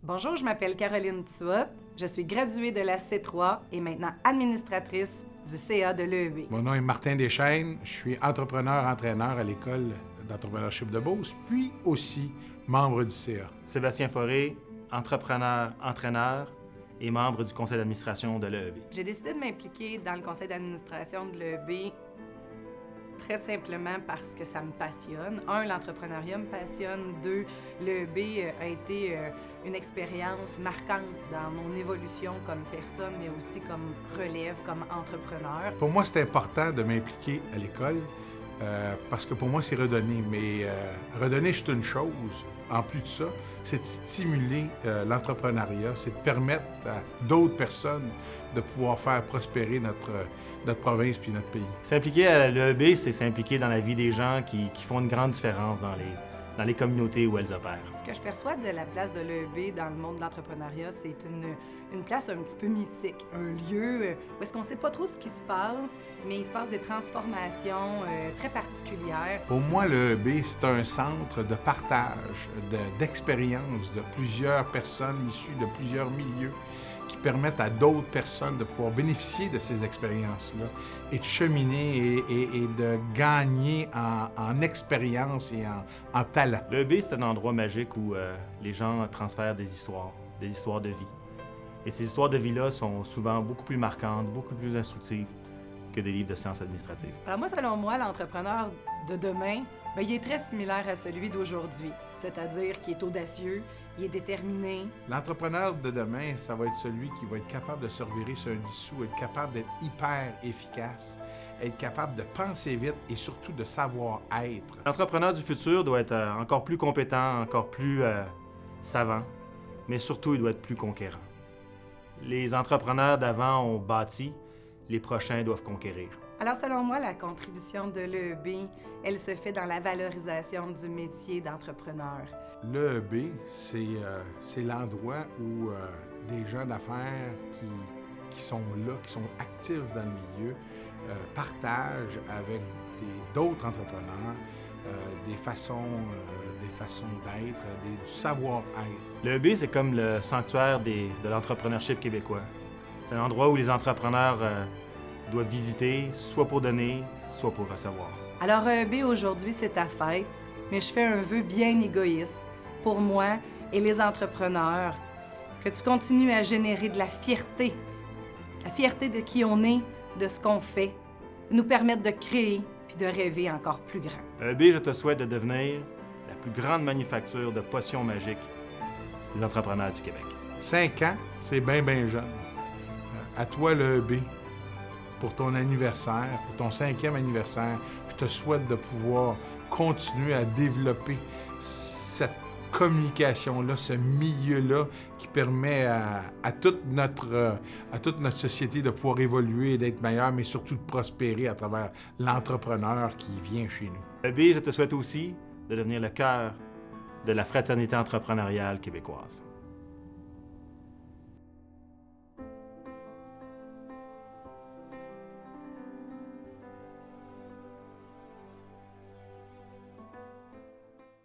Bonjour, je m'appelle Caroline Tuot. Je suis graduée de la C3 et maintenant administratrice du CA de l'EEB. Mon nom est Martin Deschênes. Je suis entrepreneur-entraîneur à l'École d'entrepreneurship de Beauce, puis aussi membre du CA. Sébastien Foré, entrepreneur, entraîneur et membre du conseil d'administration de l'EEB. J'ai décidé de m'impliquer dans le conseil d'administration de l'EEB très simplement parce que ça me passionne. Un, l'entrepreneuriat me passionne. Deux, l'EEB a été une expérience marquante dans mon évolution comme personne, mais aussi comme relève, comme entrepreneur. Pour moi, c'est important de m'impliquer à l'école parce que pour moi, c'est redonner. Mais redonner, c'est une chose. En plus de ça, c'est de stimuler l'entrepreneuriat, c'est de permettre à d'autres personnes de pouvoir faire prospérer notre province puis notre pays. S'impliquer à l'EEB, c'est s'impliquer dans la vie des gens qui font une grande différence dans les communautés où elles opèrent. Ce que je perçois de la place de l'EEB dans le monde de l'entrepreneuriat, c'est une place un petit peu mythique, un lieu où est-ce qu'on ne sait pas trop ce qui se passe, mais il se passe des transformations très particulières. Pour moi, l'EEB, c'est un centre de partage, d'expériences de plusieurs personnes issues de plusieurs milieux qui permettent à d'autres personnes de pouvoir bénéficier de ces expériences-là et de cheminer et de gagner en expérience et en talent. L'EEB, c'est un endroit magique où les gens transfèrent des histoires de vie. Et ces histoires de vie-là sont souvent beaucoup plus marquantes, beaucoup plus instructives que des livres de sciences administratives. Alors moi, selon moi, l'entrepreneur de demain, bien, il est très similaire à celui d'aujourd'hui, c'est-à-dire qu'il est audacieux, il est déterminé. L'entrepreneur de demain, ça va être celui qui va être capable de se revirer sur un dissous, être capable d'être hyper efficace, être capable de penser vite et surtout de savoir être. L'entrepreneur du futur doit être encore plus compétent, encore plus savant, mais surtout, il doit être plus conquérant. Les entrepreneurs d'avant ont bâti, les prochains doivent conquérir. Alors, selon moi, la contribution de l'EEB, elle se fait dans la valorisation du métier d'entrepreneur. L'EEB, c'est l'endroit où des gens d'affaires qui sont là, qui sont actifs dans le milieu, partagent avec d'autres entrepreneurs des façons d'être, du savoir-être. L'EEB, c'est comme le sanctuaire de l'entrepreneurship québécois. C'est un endroit où les entrepreneurs doivent visiter, soit pour donner, soit pour recevoir. Alors, EEB, aujourd'hui, c'est ta fête, mais je fais un vœu bien égoïste pour moi et les entrepreneurs, que tu continues à générer de la fierté de qui on est, de ce qu'on fait, de nous permettre de créer puis de rêver encore plus grand. EEB, je te souhaite de devenir la plus grande manufacture de potions magiques des entrepreneurs du Québec. 5 ans, c'est bien jeune. À toi, l'EEB, pour ton anniversaire, pour ton 5e anniversaire, je te souhaite de pouvoir continuer à développer cette communication-là, ce milieu-là qui permet à toute notre société de pouvoir évoluer et d'être meilleure, mais surtout de prospérer à travers l'entrepreneur qui vient chez nous. EEB, je te souhaite aussi de devenir le cœur de la fraternité entrepreneuriale québécoise.